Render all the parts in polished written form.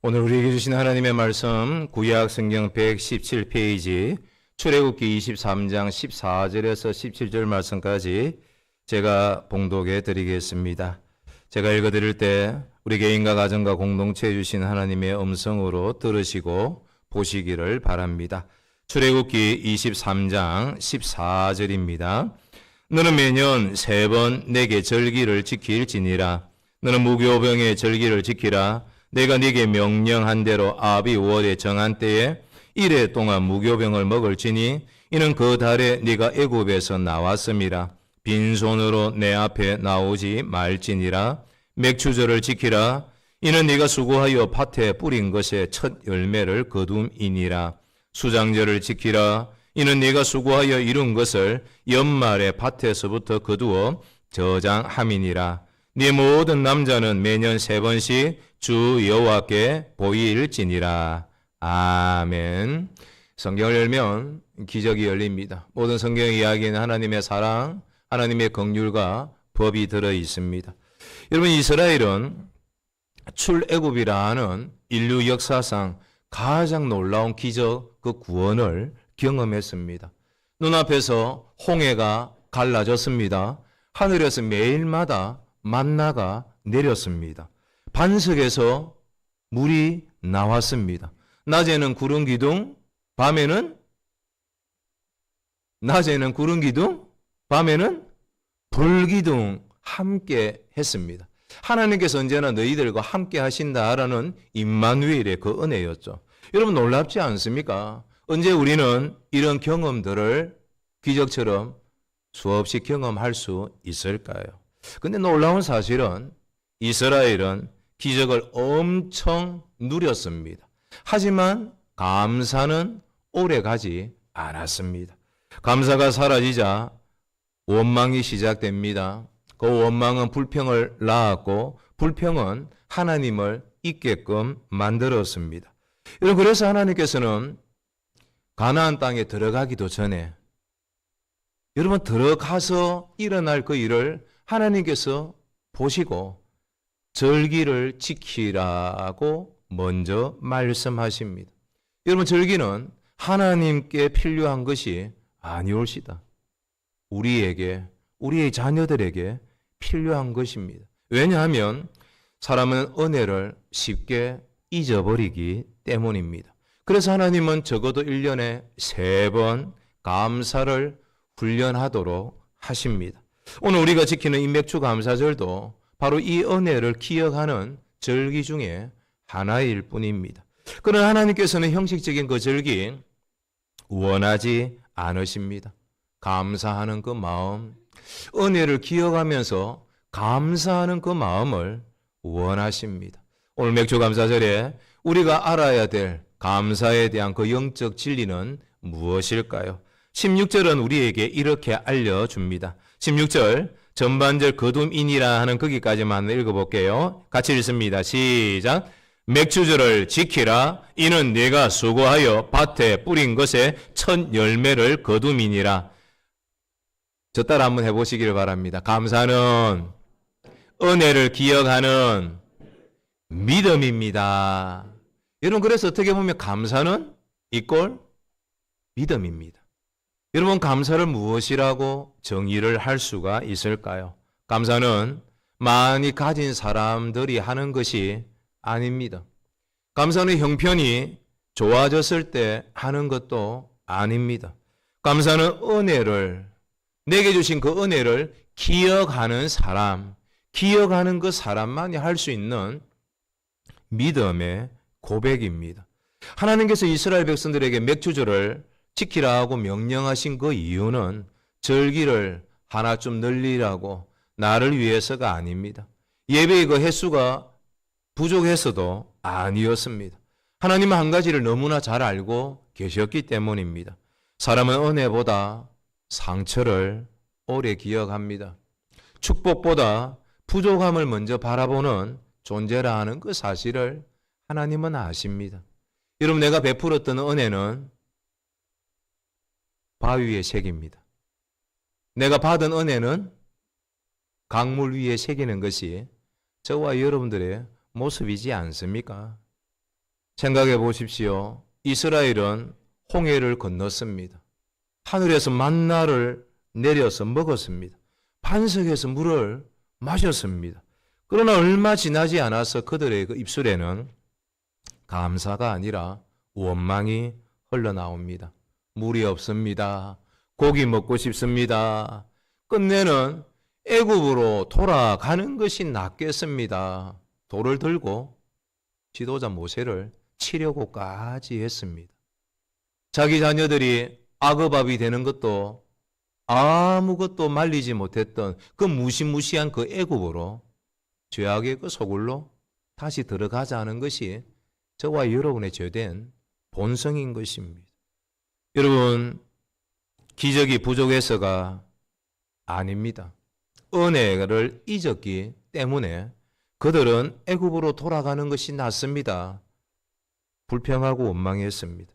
오늘 우리에게 주신 하나님의 말씀 구약 성경 117페이지 출애굽기 23장 14절에서 17절 말씀까지 제가 봉독해 드리겠습니다. 제가 읽어드릴 때 우리 개인과 가정과 공동체에 주신 하나님의 음성으로 들으시고 보시기를 바랍니다. 출애굽기 23장 14절입니다. 너는 매년 3번 내게 절기를 지킬지니라. 너는 무교병의 절기를 지키라. 내가 네게 명령한 대로 아비 5월에 정한 때에 1회 동안 무교병을 먹을지니 이는 그 달에 네가 애굽에서 나왔음이라. 빈손으로 내 앞에 나오지 말지니라. 맥추절을 지키라. 이는 네가 수고하여 밭에 뿌린 것의 첫 열매를 거둠이니라. 수장절을 지키라. 이는 네가 수고하여 이룬 것을 연말에 밭에서부터 거두어 저장함이니라. 네 모든 남자는 매년 3번씩 주 여호와께 보일지니라. 아멘. 성경을 열면 기적이 열립니다. 모든 성경 이야기는 하나님의 사랑, 하나님의 긍휼과 법이 들어 있습니다. 여러분, 이스라엘은 출애굽이라 하는 인류 역사상 가장 놀라운 기적, 그 구원을 경험했습니다. 눈앞에서 홍해가 갈라졌습니다. 하늘에서 매일마다 만나가 내렸습니다. 반석에서 물이 나왔습니다. 낮에는 구름 기둥, 밤에는 밤에는 불 기둥 함께 했습니다. 하나님께서 언제나 너희들과 함께 하신다라는 임마누엘의 그 은혜였죠. 여러분, 놀랍지 않습니까? 언제 우리는 이런 경험들을 기적처럼 수없이 경험할 수 있을까요? 근데 놀라운 사실은 이스라엘은 기적을 엄청 누렸습니다. 하지만 감사는 오래 가지 않았습니다. 감사가 사라지자 원망이 시작됩니다. 그 원망은 불평을 낳았고 불평은 하나님을 잊게끔 만들었습니다. 여러분, 그래서 하나님께서는 가나안 땅에 들어가기도 전에 여러분 들어가서 일어날 그 일을 하나님께서 보시고 절기를 지키라고 먼저 말씀하십니다. 여러분, 절기는 하나님께 필요한 것이 아니올시다. 우리에게, 우리의 자녀들에게 필요한 것입니다. 왜냐하면 사람은 은혜를 쉽게 잊어버리기 때문입니다. 그래서 하나님은 적어도 1년에 3번 감사를 훈련하도록 하십니다. 오늘 우리가 지키는 인맥주 감사절도 바로 이 은혜를 기억하는 절기 중에 하나일 뿐입니다. 그러나 하나님께서는 형식적인 그 절기 원하지 않으십니다. 감사하는 그 마음, 은혜를 기억하면서 감사하는 그 마음을 원하십니다. 오늘 맥주 감사절에 우리가 알아야 될 감사에 대한 그 영적 진리는 무엇일까요? 16절은 우리에게 이렇게 알려줍니다. 16절 전반절 거둠이니라 하는 거기까지만 읽어볼게요. 같이 읽습니다. 시작. 맥추절을 지키라. 이는 네가 수고하여 밭에 뿌린 것의 첫 열매를 거둠이니라. 저 따라 한번 해보시기를 바랍니다. 감사는 은혜를 기억하는 믿음입니다. 여러분, 그래서 어떻게 보면 감사는 이꼴 믿음입니다. 여러분, 감사를 무엇이라고 정의를 할 수가 있을까요? 감사는 많이 가진 사람들이 하는 것이 아닙니다. 감사는 형편이 좋아졌을 때 하는 것도 아닙니다. 감사는 은혜를, 내게 주신 그 은혜를 기억하는 사람, 기억하는 그 사람만이 할 수 있는 믿음의 고백입니다. 하나님께서 이스라엘 백성들에게 맥주절을 지키라 하고 명령하신 그 이유는 절기를 하나 좀 늘리라고, 나를 위해서가 아닙니다. 예배의 그 횟수가 부족해서도 아니었습니다. 하나님은 한 가지를 너무나 잘 알고 계셨기 때문입니다. 사람은 은혜보다 상처를 오래 기억합니다. 축복보다 부족함을 먼저 바라보는 존재라 하는 그 사실을 하나님은 아십니다. 여러분, 내가 베풀었던 은혜는 바위 위에 새깁니다. 내가 받은 은혜는 강물 위에 새기는 것이 저와 여러분들의 모습이지 않습니까? 생각해 보십시오. 이스라엘은 홍해를 건넜습니다. 하늘에서 만나를 내려서 먹었습니다. 반석에서 물을 마셨습니다. 그러나 얼마 지나지 않아서 그들의 그 입술에는 감사가 아니라 원망이 흘러나옵니다. 물이 없습니다. 고기 먹고 싶습니다. 끝내는 애굽으로 돌아가는 것이 낫겠습니다. 돌을 들고 지도자 모세를 치려고까지 했습니다. 자기 자녀들이 악어밥이 되는 것도 아무것도 말리지 못했던 그 무시무시한 그 애굽으로 죄악의 그 소굴로 다시 들어가자는 것이 저와 여러분의 죄된 본성인 것입니다. 여러분, 기적이 부족해서가 아닙니다. 은혜를 잊었기 때문에 그들은 애굽으로 돌아가는 것이 낫습니다. 불평하고 원망했습니다.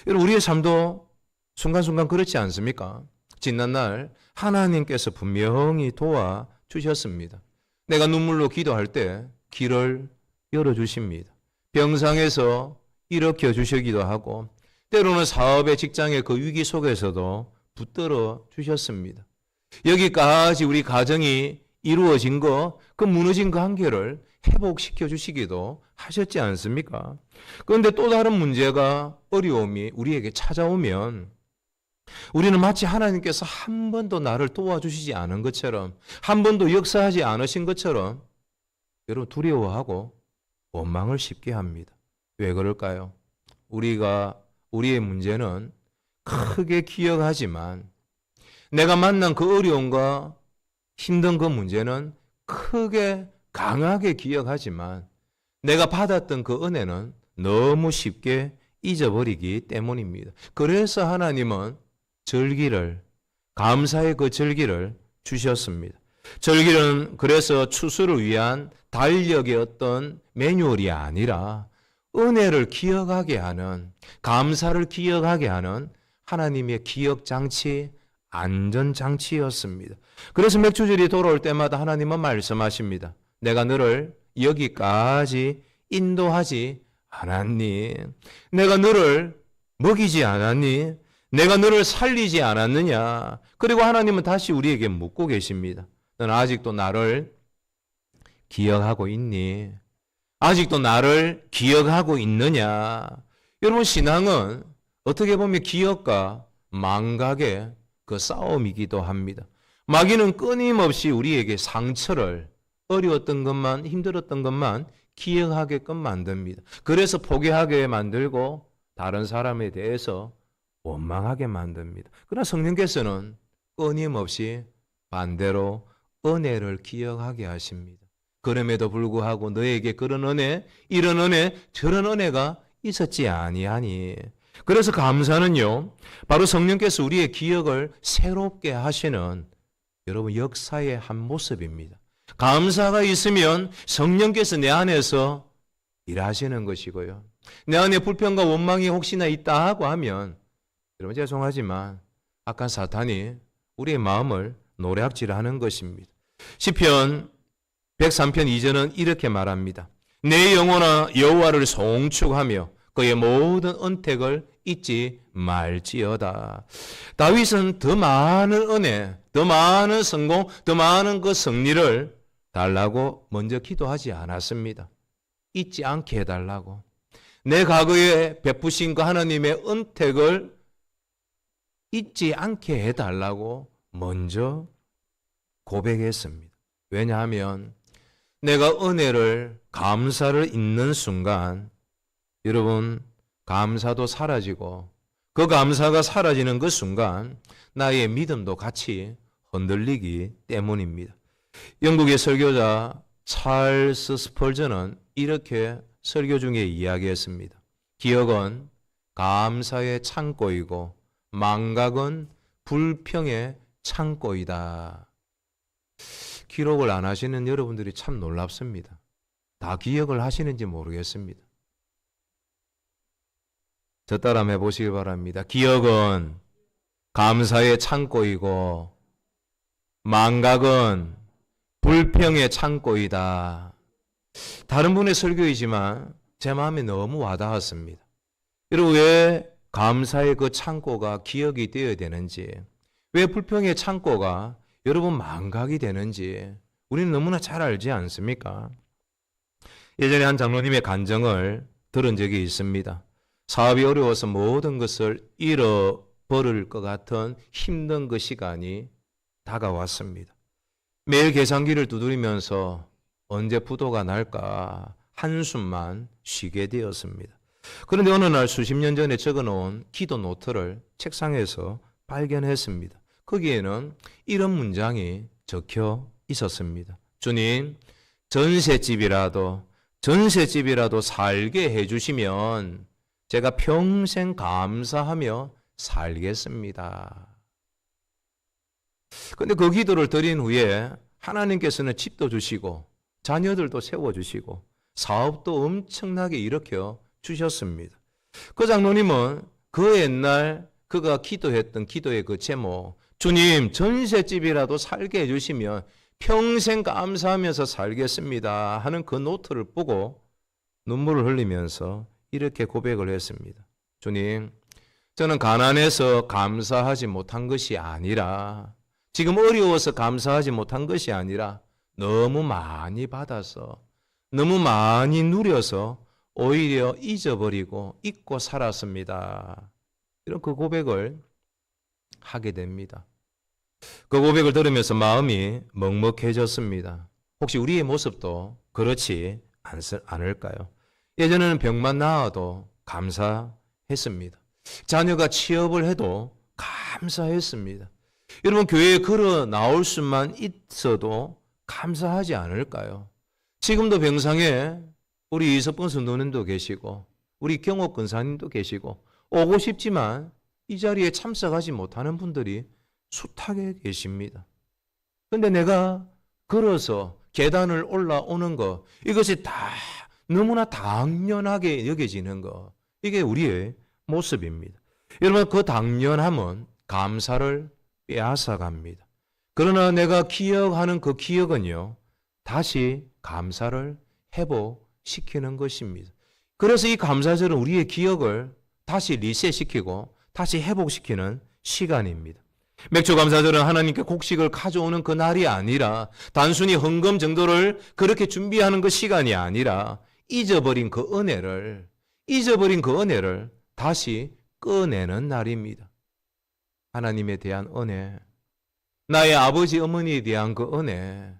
여러분, 우리의 삶도 순간순간 그렇지 않습니까? 지난날 하나님께서 분명히 도와주셨습니다. 내가 눈물로 기도할 때 길을 열어주십니다. 병상에서 일으켜 주시기도 하고 때로는 사업의 직장의 그 위기 속에서도 붙들어 주셨습니다. 여기까지 우리 가정이 이루어진 그 무너진 그 한계를 회복시켜 주시기도 하셨지 않습니까? 그런데 또 다른 문제가 어려움이 우리에게 찾아오면 우리는 마치 하나님께서 한 번도 나를 도와주시지 않은 것처럼 한 번도 역사하지 않으신 것처럼 여러분 두려워하고 원망을 쉽게 합니다. 왜 그럴까요? 우리의 문제는 크게 기억하지만 내가 만난 그 어려움과 힘든 그 문제는 크게 강하게 기억하지만 내가 받았던 그 은혜는 너무 쉽게 잊어버리기 때문입니다. 그래서 하나님은 절기를, 감사의 그 절기를 주셨습니다. 절기는 그래서 추수를 위한 달력의 어떤 매뉴얼이 아니라 은혜를 기억하게 하는, 감사를 기억하게 하는 하나님의 기억장치, 안전장치였습니다. 그래서 맥주절이 돌아올 때마다 하나님은 말씀하십니다. 내가 너를 여기까지 인도하지 않았니? 내가 너를 먹이지 않았니? 내가 너를 살리지 않았느냐? 그리고 하나님은 다시 우리에게 묻고 계십니다. 너는 아직도 나를 기억하고 있니? 아직도 나를 기억하고 있느냐? 여러분, 신앙은 어떻게 보면 기억과 망각의 그 싸움이기도 합니다. 마귀는 끊임없이 우리에게 상처를, 어려웠던 것만, 힘들었던 것만 기억하게끔 만듭니다. 그래서 포기하게 만들고 다른 사람에 대해서 원망하게 만듭니다. 그러나 성령께서는 끊임없이 반대로 은혜를 기억하게 하십니다. 그럼에도 불구하고 너에게 그런 은혜, 이런 은혜, 저런 은혜가 있었지 아니하니. 그래서 감사는요, 바로 성령께서 우리의 기억을 새롭게 하시는 여러분 역사의 한 모습입니다. 감사가 있으면 성령께서 내 안에서 일하시는 것이고요. 내 안에 불평과 원망이 혹시나 있다 하고 하면 여러분 죄송하지만 악한 사탄이 우리의 마음을 노략질하는 것입니다. 시편 103편 2절은 이렇게 말합니다. 내 영혼아 여호와를 송축하며 그의 모든 언택을 잊지 말지어다. 다윗은 더 많은 은혜, 더 많은 성공, 더 많은 그 승리를 달라고 먼저 기도하지 않았습니다. 잊지 않게 해달라고. 내 과거에 베푸신 그 하나님의 은택을 잊지 않게 해달라고 먼저 고백했습니다. 왜냐하면 내가 은혜를, 감사를 잊는 순간 여러분 감사도 사라지고 그 감사가 사라지는 그 순간 나의 믿음도 같이 흔들리기 때문입니다. 영국의 설교자 찰스 스펄전은 이렇게 설교 중에 이야기했습니다. 기억은 감사의 창고이고 망각은 불평의 창고이다. 기록을 안 하시는 여러분들이 참 놀랍습니다. 다 기억을 하시는지 모르겠습니다. 저 따라 해보시기 바랍니다. 기억은 감사의 창고이고 망각은 불평의 창고이다. 다른 분의 설교이지만 제 마음에 너무 와닿았습니다. 여러분, 왜 감사의 그 창고가 기억이 되어야 되는지, 왜 불평의 창고가 여러분 망각이 되는지 우리는 너무나 잘 알지 않습니까? 예전에 한 장로님의 간증을 들은 적이 있습니다. 사업이 어려워서 모든 것을 잃어버릴 것 같은 힘든 그 시간이 다가왔습니다. 매일 계산기를 두드리면서 언제 부도가 날까 한숨만 쉬게 되었습니다. 그런데 어느 날 수십 년 전에 적어놓은 기도 노트를 책상에서 발견했습니다. 거기에는 이런 문장이 적혀 있었습니다. 주님, 전셋집이라도 살게 해주시면 제가 평생 감사하며 살겠습니다. 그런데 그 기도를 드린 후에 하나님께서는 집도 주시고 자녀들도 세워주시고 사업도 엄청나게 일으켜 주셨습니다. 그 장로님은 그 옛날 그가 기도했던 기도의 그 제목, 주님, 전셋집이라도 살게 해주시면 평생 감사하면서 살겠습니다 하는 그 노트를 보고 눈물을 흘리면서 이렇게 고백을 했습니다. 주님, 저는 가난해서 감사하지 못한 것이 아니라, 지금 어려워서 감사하지 못한 것이 아니라 너무 많이 받아서, 너무 많이 누려서 오히려 잊어버리고 잊고 살았습니다. 이런 그 고백을 하게 됩니다. 그 고백을 들으면서 마음이 먹먹해졌습니다. 혹시 우리의 모습도 그렇지 않을까요? 예전에는 병만 나아도 감사했습니다. 자녀가 취업을 해도 감사했습니다. 여러분, 교회에 걸어 나올 수만 있어도 감사하지 않을까요? 지금도 병상에 우리 이석봉 선도님도 계시고 우리 경옥 근사님도 계시고 오고 싶지만 이 자리에 참석하지 못하는 분들이 숱하게 계십니다. 그런데 내가 걸어서 계단을 올라오는 것, 이것이 다 너무나 당연하게 여겨지는 것, 이게 우리의 모습입니다. 여러분, 그 당연함은 감사를 빼앗아갑니다. 그러나 내가 기억하는 그 기억은요, 다시 감사를 회복시키는 것입니다. 그래서 이 감사절은 우리의 기억을 다시 리셋시키고 다시 회복시키는 시간입니다. 맥주 감사절은 하나님께 곡식을 가져오는 그 날이 아니라 단순히 헌금 정도를 그렇게 준비하는 그 시간이 아니라 잊어버린 그 은혜를 다시 꺼내는 날입니다. 하나님에 대한 은혜, 나의 아버지 어머니에 대한 그 은혜,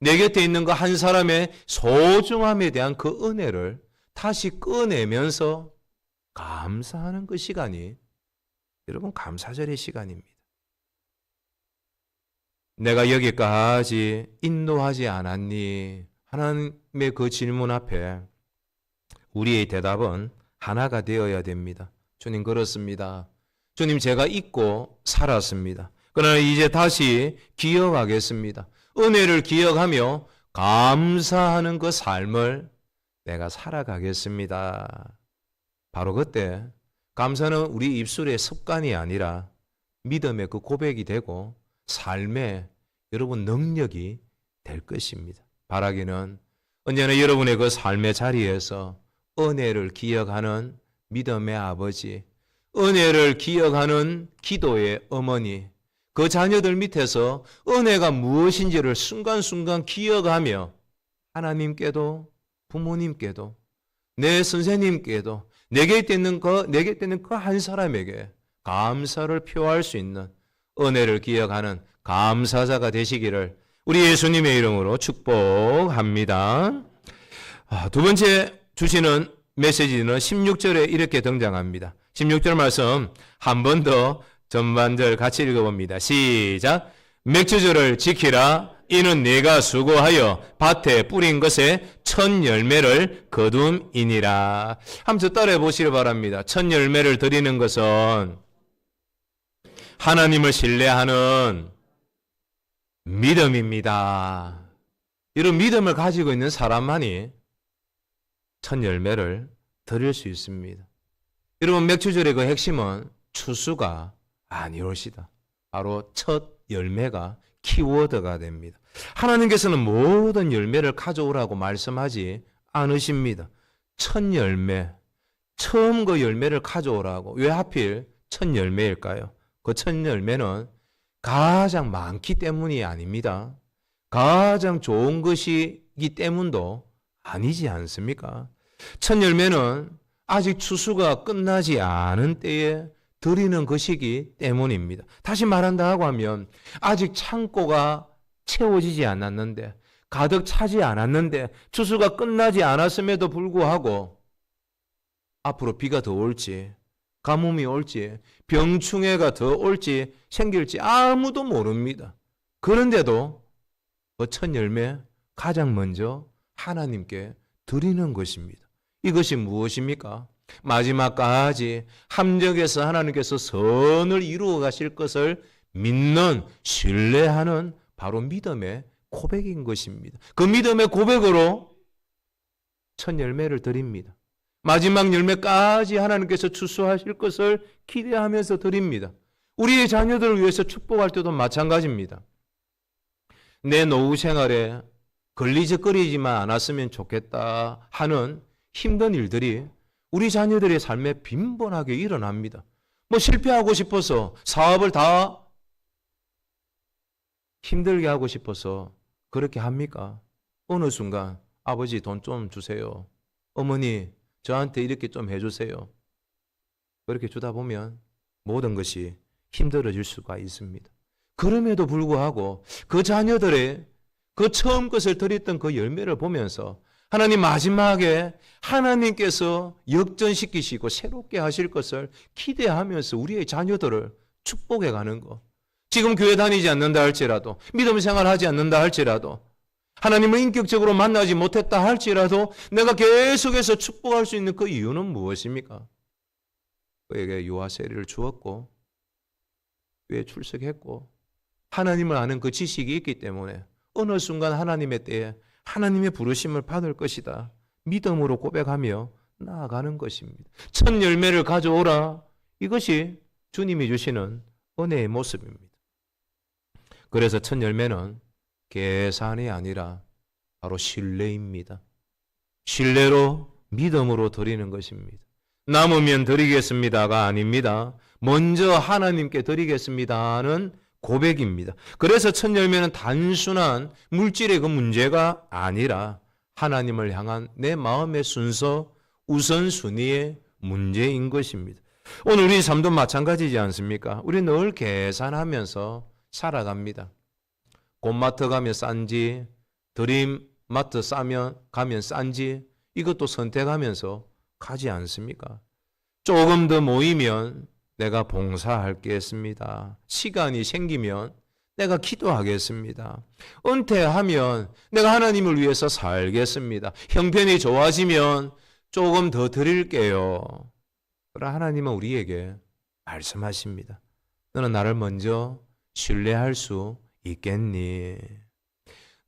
내 곁에 있는 그 한 사람의 소중함에 대한 그 은혜를 다시 꺼내면서 감사하는 그 시간이 여러분 감사절의 시간입니다. 내가 여기까지 인도하지 않았니? 하나님의 그 질문 앞에 우리의 대답은 하나가 되어야 됩니다. 주님, 그렇습니다. 주님, 제가 잊고 살았습니다. 그러나 이제 다시 기억하겠습니다. 은혜를 기억하며 감사하는 그 삶을 내가 살아가겠습니다. 바로 그때 감사는 우리 입술의 습관이 아니라 믿음의 그 고백이 되고 삶의 여러분 능력이 될 것입니다. 바라기는 언제나 여러분의 그 삶의 자리에서 은혜를 기억하는 믿음의 아버지, 은혜를 기억하는 기도의 어머니, 그 자녀들 밑에서 은혜가 무엇인지를 순간순간 기억하며 하나님께도 부모님께도 내 선생님께도 내게 있는 그 한 사람에게 감사를 표할 수 있는 은혜를 기억하는 감사자가 되시기를 우리 예수님의 이름으로 축복합니다. 두 번째 주시는 메시지는 16절에 이렇게 등장합니다. 16절 말씀 한 번 더 전반절 같이 읽어봅니다. 시작. 맥주절을 지키라. 이는 네가 수고하여 밭에 뿌린 것에 첫 열매를 거둠이니라. 한번 따라해 보시길 바랍니다. 첫 열매를 드리는 것은 하나님을 신뢰하는 믿음입니다. 이런 믿음을 가지고 있는 사람만이 첫 열매를 드릴 수 있습니다. 여러분, 맥주절의 그 핵심은 추수가 아니올시다. 바로 첫 열매가 키워드가 됩니다. 하나님께서는 모든 열매를 가져오라고 말씀하지 않으십니다. 첫 열매, 처음 그 열매를 가져오라고. 왜 하필 첫 열매일까요? 그 첫 열매는 가장 많기 때문이 아닙니다. 가장 좋은 것이기 때문도 아니지 않습니까? 첫 열매는 아직 추수가 끝나지 않은 때에 드리는 것이기 때문입니다. 다시 말한다고 하면 아직 창고가 채워지지 않았는데, 가득 차지 않았는데, 추수가 끝나지 않았음에도 불구하고 앞으로 비가 더 올지, 가뭄이 올지, 병충해가 더 올지 생길지 아무도 모릅니다. 그런데도 그 첫 열매 가장 먼저 하나님께 드리는 것입니다. 이것이 무엇입니까? 마지막까지 함정에서 하나님께서 선을 이루어 가실 것을 믿는, 신뢰하는 바로 믿음의 고백인 것입니다. 그 믿음의 고백으로 첫 열매를 드립니다. 마지막 열매까지 하나님께서 추수하실 것을 기대하면서 드립니다. 우리의 자녀들을 위해서 축복할 때도 마찬가지입니다. 내 노후 생활에 걸리적거리지만 않았으면 좋겠다 하는 힘든 일들이 우리 자녀들의 삶에 빈번하게 일어납니다. 뭐 실패하고 싶어서, 사업을 다 힘들게 하고 싶어서 그렇게 합니까? 어느 순간 아버지 돈 좀 주세요. 어머니 저한테 이렇게 좀 해주세요. 그렇게 주다 보면 모든 것이 힘들어질 수가 있습니다. 그럼에도 불구하고 그 자녀들의 그 처음 것을 드렸던 그 열매를 보면서 하나님 마지막에 하나님께서 역전시키시고 새롭게 하실 것을 기대하면서 우리의 자녀들을 축복해 가는 것. 지금 교회 다니지 않는다 할지라도, 믿음 생활하지 않는다 할지라도, 하나님을 인격적으로 만나지 못했다 할지라도 내가 계속해서 축복할 수 있는 그 이유는 무엇입니까? 그에게 유아 세례를 주었고 교회에 출석했고 하나님을 아는 그 지식이 있기 때문에 어느 순간 하나님의 때에 하나님의 부르심을 받을 것이다. 믿음으로 고백하며 나아가는 것입니다. 첫 열매를 가져오라. 이것이 주님이 주시는 은혜의 모습입니다. 그래서 첫 열매는 계산이 아니라 바로 신뢰입니다. 신뢰로, 믿음으로 드리는 것입니다. 남으면 드리겠습니다가 아닙니다. 먼저 하나님께 드리겠습니다 하는 고백입니다. 그래서 첫 열매는 단순한 물질의 그 문제가 아니라 하나님을 향한 내 마음의 순서, 우선순위의 문제인 것입니다. 오늘 우리 삶도 마찬가지지 않습니까? 우리 늘 계산하면서 살아갑니다. 곰마트 가면 싼지, 드림마트 가면 싼지, 이것도 선택하면서 가지 않습니까? 조금 더 모이면 내가 봉사하겠습니다. 시간이 생기면 내가 기도하겠습니다. 은퇴하면 내가 하나님을 위해서 살겠습니다. 형편이 좋아지면 조금 더 드릴게요. 그러나 하나님은 우리에게 말씀하십니다. 너는 나를 먼저 신뢰할 수 있겠니?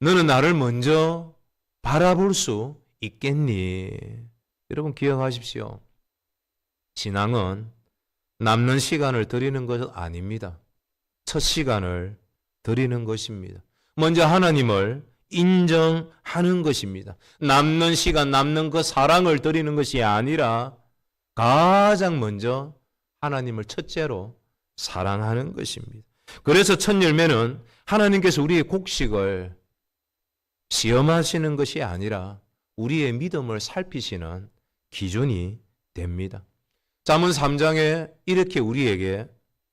너는 나를 먼저 바라볼 수 있겠니? 여러분 기억하십시오. 신앙은 남는 시간을 드리는 것 아닙니다. 첫 시간을 드리는 것입니다. 먼저 하나님을 인정하는 것입니다. 남는 시간, 남는 그 사랑을 드리는 것이 아니라 가장 먼저 하나님을 첫째로 사랑하는 것입니다. 그래서 첫 열매는 하나님께서 우리의 곡식을 시험하시는 것이 아니라 우리의 믿음을 살피시는 기준이 됩니다. 잠언 3장에 이렇게 우리에게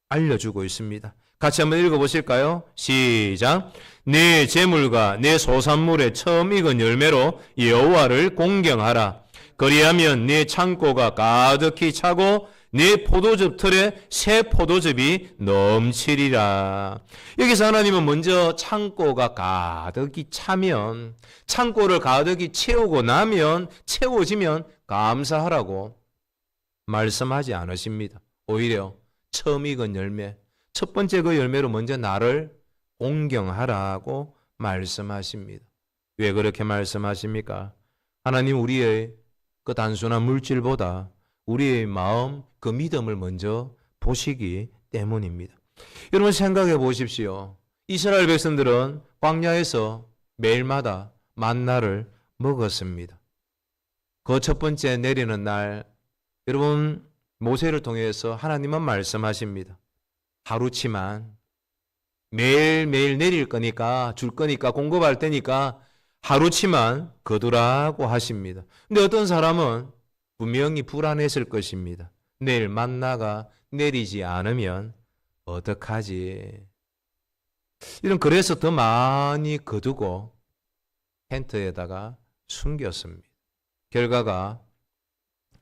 알려주고 있습니다. 같이 한번 읽어보실까요? 시작. 내 재물과 내 소산물의 처음 익은 열매로 여호와를 공경하라. 그리하면 내 창고가 가득히 차고 내 포도즙 틀에 새 포도즙이 넘치리라. 여기서 하나님은 먼저 창고가 가득히 차면, 창고를 가득히 채우고 나면, 채워지면 감사하라고 말씀하지 않으십니다. 오히려 처음 익은 열매, 첫 번째 그 열매로 먼저 나를 공경하라고 말씀하십니다. 왜 그렇게 말씀하십니까? 하나님 우리의 그 단순한 물질보다 우리의 마음, 그 믿음을 먼저 보시기 때문입니다. 여러분 생각해 보십시오. 이스라엘 백성들은 광야에서 매일마다 만나를 먹었습니다. 그 첫 번째 내리는 날, 여러분 모세를 통해서 하나님은 말씀하십니다. 하루치만 매일매일 내릴 거니까, 줄 거니까, 공급할 테니까 하루치만 거두라고 하십니다. 근데 어떤 사람은 분명히 불안했을 것입니다. 내일 만나가 내리지 않으면 어떡하지? 그래서 더 많이 거두고 텐트에다가 숨겼습니다. 결과가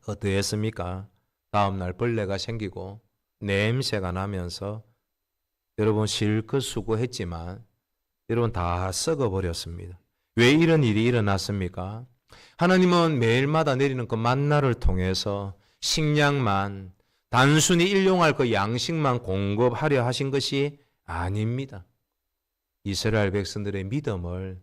어떠했습니까? 다음날 벌레가 생기고 냄새가 나면서 여러분 실컷 수고했지만 여러분 다 썩어버렸습니다. 왜 이런 일이 일어났습니까? 하나님은 매일마다 내리는 그 만나를 통해서 식량만, 단순히 일용할 그 양식만 공급하려 하신 것이 아닙니다. 이스라엘 백성들의 믿음을,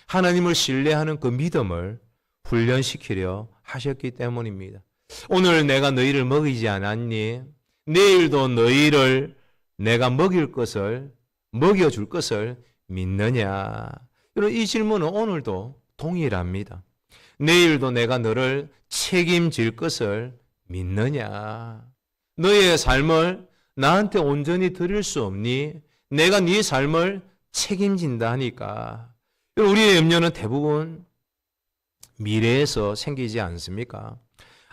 하나님을 신뢰하는 그 믿음을 훈련시키려 하셨기 때문입니다. 오늘 내가 너희를 먹이지 않았니? 내일도 너희를 내가 먹여줄 것을 믿느냐? 이 질문은 오늘도 동일합니다. 내일도 내가 너를 책임질 것을 믿느냐? 너의 삶을 나한테 온전히 드릴 수 없니? 내가 네 삶을 책임진다 하니까. 우리의 염려는 대부분 미래에서 생기지 않습니까?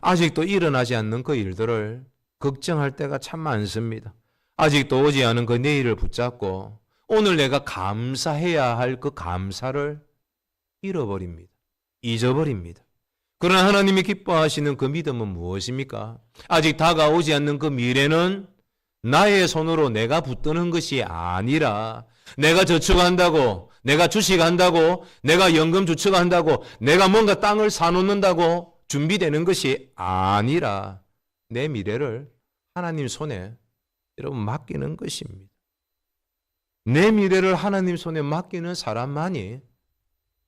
아직도 일어나지 않는 그 일들을 걱정할 때가 참 많습니다. 아직도 오지 않은 그 내일을 붙잡고 오늘 내가 감사해야 할 그 감사를 잃어버립니다. 잊어버립니다. 그러나 하나님이 기뻐하시는 그 믿음은 무엇입니까? 아직 다가오지 않는 그 미래는 나의 손으로 내가 붙드는 것이 아니라, 내가 저축한다고, 내가 주식한다고, 내가 연금 저축한다고, 내가 뭔가 땅을 사놓는다고 준비되는 것이 아니라 내 미래를 하나님 손에 여러분 맡기는 것입니다. 내 미래를 하나님 손에 맡기는 사람만이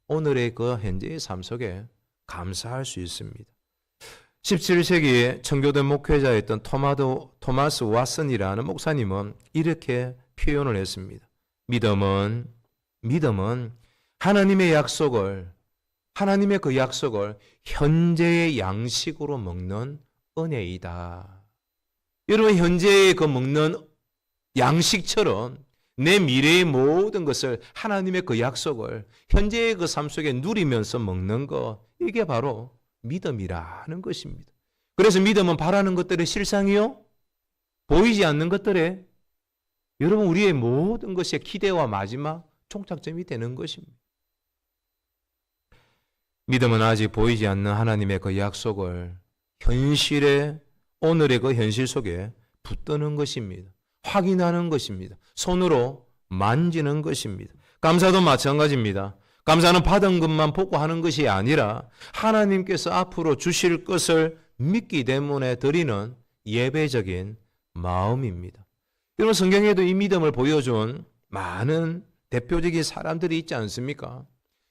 오늘의 그 현재의 삶 속에 감사할 수 있습니다. 17세기에 청교도 목회자였던 토마스 왓슨이라는 목사님은 이렇게 표현을 했습니다. 믿음은 하나님의 그 약속을 현재의 양식으로 먹는 은혜이다. 여러분, 현재의 그 먹는 양식처럼 내 미래의 모든 것을, 하나님의 그 약속을 현재의 그 삶 속에 누리면서 먹는 것, 이게 바로 믿음이라는 것입니다. 그래서 믿음은 바라는 것들의 실상이요, 보이지 않는 것들의, 여러분, 우리의 모든 것의 기대와 마지막 종착점이 되는 것입니다. 믿음은 아직 보이지 않는 하나님의 그 약속을 현실에, 오늘의 그 현실 속에 붙드는 것입니다. 확인하는 것입니다. 손으로 만지는 것입니다. 감사도 마찬가지입니다. 감사는 받은 것만 보고 하는 것이 아니라 하나님께서 앞으로 주실 것을 믿기 때문에 드리는 예배적인 마음입니다. 여러분, 성경에도 이 믿음을 보여준 많은 대표적인 사람들이 있지 않습니까?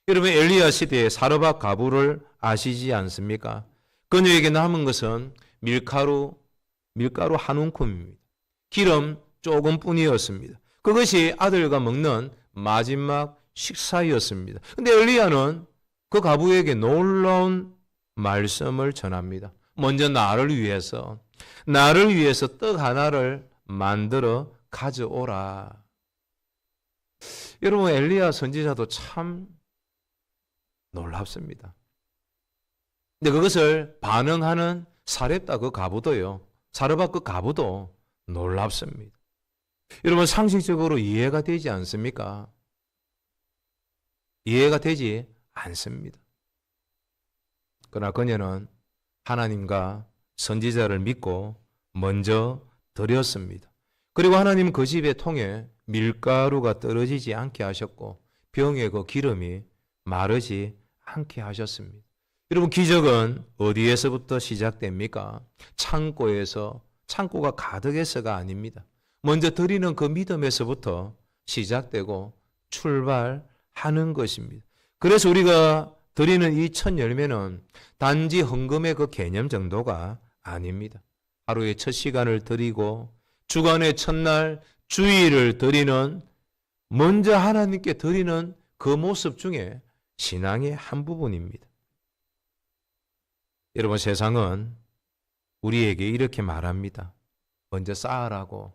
여러분, 엘리야 시대의 사르밧 가부를 아시지 않습니까? 그녀에게 남은 것은 밀가루 한 움큼입니다. 기름 조금뿐이었습니다. 그것이 아들과 먹는 마지막 식사였습니다. 그런데 엘리야는 그 가부에게 놀라운 말씀을 전합니다. 먼저 나를 위해서 떡 하나를 만들어 가져오라. 여러분, 엘리야 선지자도 참 놀랍습니다. 근데 그것을 반응하는 사렙다 그 가부도요, 사르밧 그 가부도 놀랍습니다. 여러분, 상식적으로 이해가 되지 않습니까? 이해가 되지 않습니다. 그러나 그녀는 하나님과 선지자를 믿고 먼저 드렸습니다. 그리고 하나님 그 집의 통에 밀가루가 떨어지지 않게 하셨고 병에 그 기름이 마르지 않게 하셨습니다. 여러분, 기적은 어디에서부터 시작됩니까? 창고가 가득해서가 아닙니다. 먼저 드리는 그 믿음에서부터 시작되고 출발하는 것입니다. 그래서 우리가 드리는 이 첫 열매는 단지 헌금의 그 개념 정도가 아닙니다. 하루의 첫 시간을 드리고 주간의 첫날 주일을 드리는, 먼저 하나님께 드리는 그 모습 중에 신앙의 한 부분입니다. 여러분, 세상은 우리에게 이렇게 말합니다. 먼저 쌓으라고,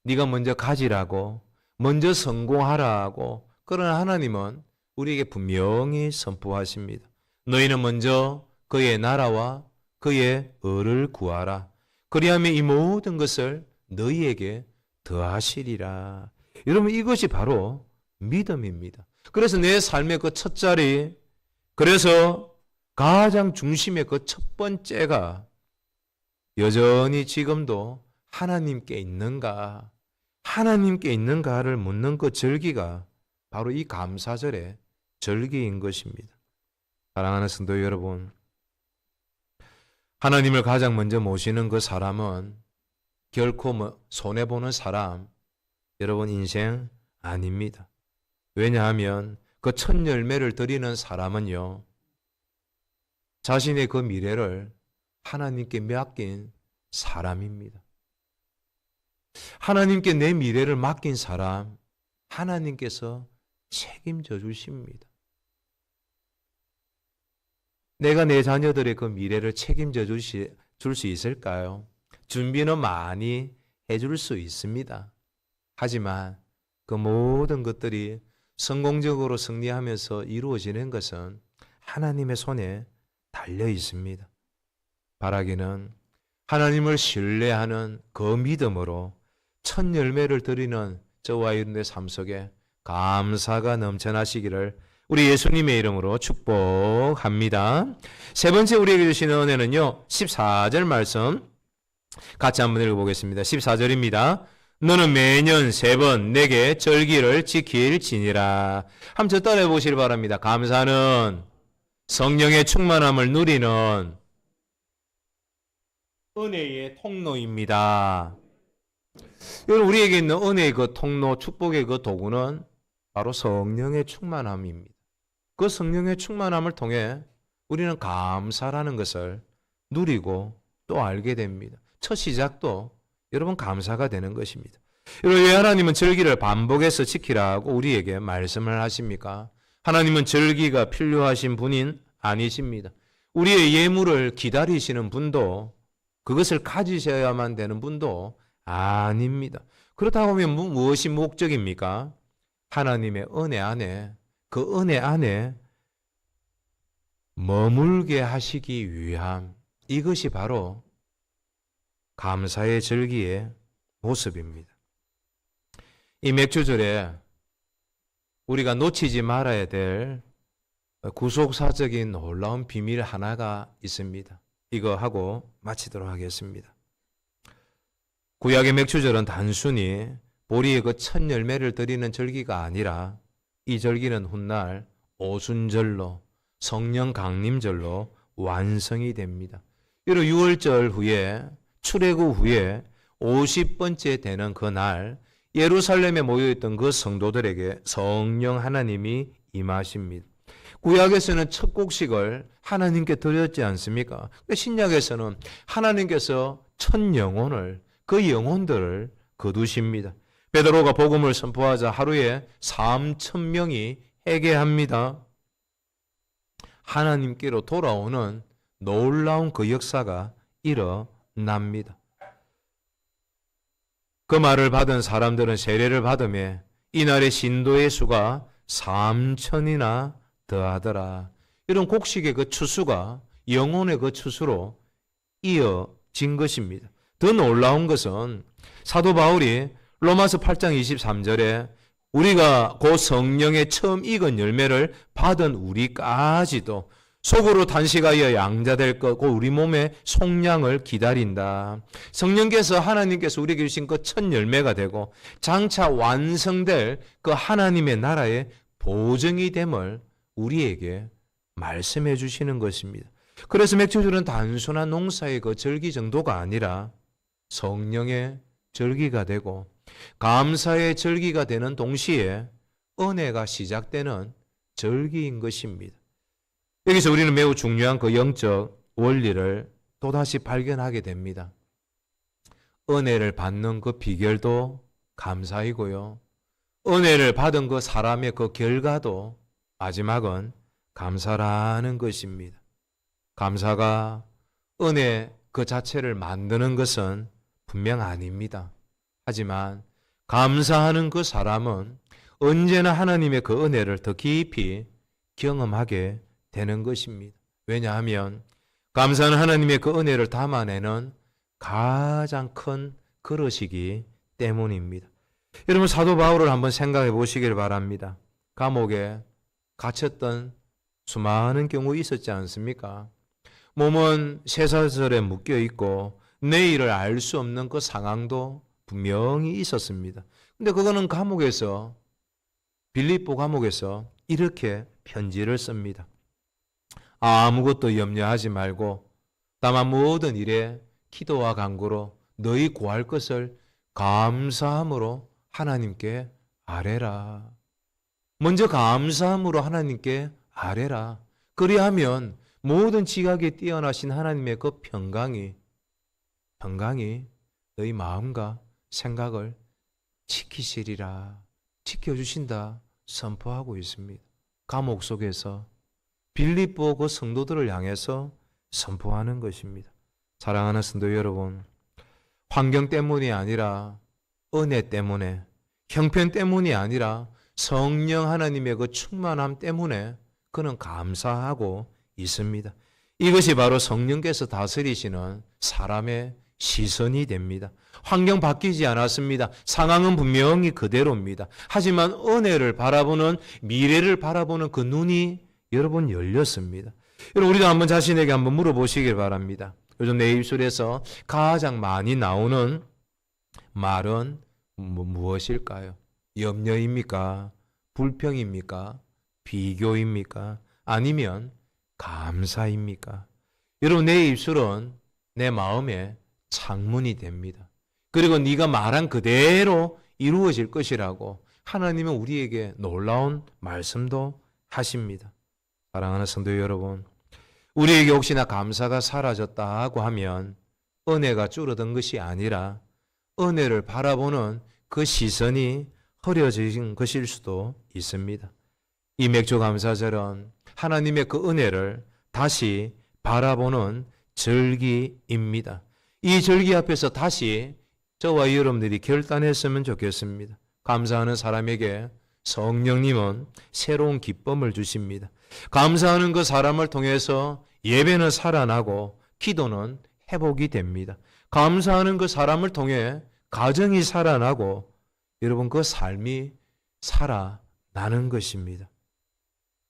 네가 먼저 가지라고, 먼저 성공하라고. 그러나 하나님은 우리에게 분명히 선포하십니다. 너희는 먼저 그의 나라와 그의 의를 구하라. 그리하면 이 모든 것을 너희에게 더하시리라. 여러분, 이것이 바로 믿음입니다. 그래서 내 삶의 그 첫 자리, 그래서 가장 중심의 그 첫 번째가 여전히 지금도 하나님께 있는가, 하나님께 있는가를 묻는 그 절기가 바로 이 감사절의 절기인 것입니다. 사랑하는 성도 여러분, 하나님을 가장 먼저 모시는 그 사람은 결코 손해보는 사람, 여러분 인생 아닙니다. 왜냐하면 그 첫 열매를 드리는 사람은요, 자신의 그 미래를 하나님께 맡긴 사람입니다. 하나님께 내 미래를 맡긴 사람, 하나님께서 책임져 주십니다. 내가 내 자녀들의 그 미래를 책임져 줄 수 있을까요? 준비는 많이 해줄 수 있습니다. 하지만 그 모든 것들이 성공적으로 승리하면서 이루어지는 것은 하나님의 손에 달려 있습니다. 바라기는 하나님을 신뢰하는 그 믿음으로 첫 열매를 드리는 저와 여러분의 삶 속에 감사가 넘쳐나시기를 우리 예수님의 이름으로 축복합니다. 세 번째 우리에게 주시는 은혜는요, 14절 말씀 같이 한번 읽어보겠습니다. 14절입니다. 너는 매년 3번 내게 절기를 지킬지니라. 한번 저 따라해 보시기 바랍니다. 감사는 성령의 충만함을 누리는 은혜의 통로입니다. 여러분, 우리에게 있는 은혜의 그 통로, 축복의 그 도구는 바로 성령의 충만함입니다. 그 성령의 충만함을 통해 우리는 감사라는 것을 누리고 또 알게 됩니다. 첫 시작도 여러분 감사가 되는 것입니다. 여러분, 왜 하나님은 절기를 반복해서 지키라고 우리에게 말씀을 하십니까? 하나님은 절기가 필요하신 분인 아니십니다. 우리의 예물을 기다리시는 분도, 그것을 가지셔야만 되는 분도 아닙니다. 그렇다고 하면 무엇이 목적입니까? 하나님의 은혜 안에, 그 은혜 안에 머물게 하시기 위함, 이것이 바로 감사의 절기의 모습입니다. 이 맥주절에 우리가 놓치지 말아야 될 구속사적인 놀라운 비밀 하나가 있습니다. 이거 하고 마치도록 하겠습니다. 구약의 맥주절은 단순히 보리의 그 첫 열매를 드리는 절기가 아니라 이 절기는 훗날 오순절로, 성령 강림절로 완성이 됩니다. 여러분, 6월절 후에, 출애굽 후에 50번째 되는 그날 예루살렘에 모여있던 그 성도들에게 성령 하나님이 임하십니다. 구약에서는 첫 곡식을 하나님께 드렸지 않습니까? 신약에서는 하나님께서 첫 영혼을, 그 영혼들을 거두십니다. 베드로가 복음을 선포하자 하루에 3,000명이 회개합니다. 하나님께로 돌아오는 놀라운 그 역사가 일어납니다. 그 말을 받은 사람들은 세례를 받으며 이날의 신도의 수가 3,000이나 더하더라. 이런 곡식의 그 추수가 영혼의 그 추수로 이어진 것입니다. 더 놀라운 것은 사도 바울이 로마서 8장 23절에 우리가 그 성령의 처음 익은 열매를 받은 우리까지도 속으로 단식하여 양자될 거고 우리 몸의 속량을 기다린다. 성령께서, 하나님께서 우리에게 주신 그 첫 열매가 되고 장차 완성될 그 하나님의 나라의 보증이 됨을 우리에게 말씀해 주시는 것입니다. 그래서 맥주절은 단순한 농사의 그 절기 정도가 아니라 성령의 절기가 되고 감사의 절기가 되는 동시에 은혜가 시작되는 절기인 것입니다. 여기서 우리는 매우 중요한 그 영적 원리를 또다시 발견하게 됩니다. 은혜를 받는 그 비결도 감사이고요. 은혜를 받은 그 사람의 그 결과도 마지막은 감사라는 것입니다. 감사가 은혜 그 자체를 만드는 것은 분명 아닙니다. 하지만 감사하는 그 사람은 언제나 하나님의 그 은혜를 더 깊이 경험하게 되는 것입니다. 왜냐하면 감사는 하나님의 그 은혜를 담아내는 가장 큰 그릇이기 때문입니다. 여러분, 사도 바울을 한번 생각해 보시길 바랍니다. 감옥에 갇혔던 수많은 경우 있었지 않습니까? 몸은 쇠사슬에 묶여 있고 내일을 알 수 없는 그 상황도 분명히 있었습니다. 근데 그거는 감옥에서, 빌립보 감옥에서 이렇게 편지를 씁니다. 아무것도 염려하지 말고 다만 모든 일에 기도와 간구로 너희 구할 것을 감사함으로 하나님께 아뢰라. 먼저 감사함으로 하나님께 아뢰라. 그리하면 모든 지각에 뛰어나신 하나님의 그 평강이 너희 마음과 생각을 지키시리라. 지켜주신다 선포하고 있습니다. 감옥 속에서 빌립보 그 성도들을 향해서 선포하는 것입니다. 사랑하는 성도 여러분, 환경 때문이 아니라 은혜 때문에, 형편 때문이 아니라 성령 하나님의 그 충만함 때문에 그는 감사하고 있습니다. 이것이 바로 성령께서 다스리시는 사람의 시선이 됩니다. 환경 바뀌지 않았습니다. 상황은 분명히 그대로입니다. 하지만 은혜를 바라보는, 미래를 바라보는 그 눈이 여러분 열렸습니다. 여러분, 우리도 한번 자신에게 한번 물어보시길 바랍니다. 요즘 내 입술에서 가장 많이 나오는 말은 무엇일까요? 염려입니까? 불평입니까? 비교입니까? 아니면 감사입니까? 여러분, 내 입술은 내 마음의 창문이 됩니다. 그리고 네가 말한 그대로 이루어질 것이라고 하나님은 우리에게 놀라운 말씀도 하십니다. 사랑하는 성도 여러분, 우리에게 혹시나 감사가 사라졌다고 하면 은혜가 줄어든 것이 아니라 은혜를 바라보는 그 시선이 흐려진 것일 수도 있습니다. 이 맥주 감사절은 하나님의 그 은혜를 다시 바라보는 절기입니다. 이 절기 앞에서 다시 저와 여러분들이 결단했으면 좋겠습니다. 감사하는 사람에게 성령님은 새로운 기쁨을 주십니다. 감사하는 그 사람을 통해서 예배는 살아나고 기도는 회복이 됩니다. 감사하는 그 사람을 통해 가정이 살아나고 여러분 그 삶이 살아나는 것입니다.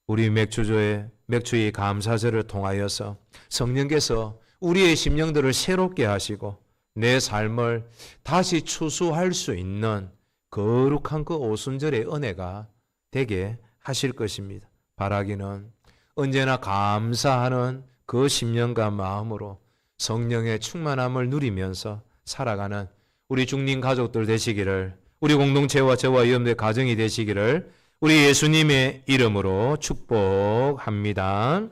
우리 맥주의 감사절을 통하여서 성령께서 우리의 심령들을 새롭게 하시고 내 삶을 다시 추수할 수 있는 거룩한 그 오순절의 은혜가 되게 하실 것입니다. 바라기는 언제나 감사하는 그 심령과 마음으로 성령의 충만함을 누리면서 살아가는 우리 중림 가족들 되시기를, 우리 공동체와 저와 여러분들의 가정이 되시기를 우리 예수님의 이름으로 축복합니다.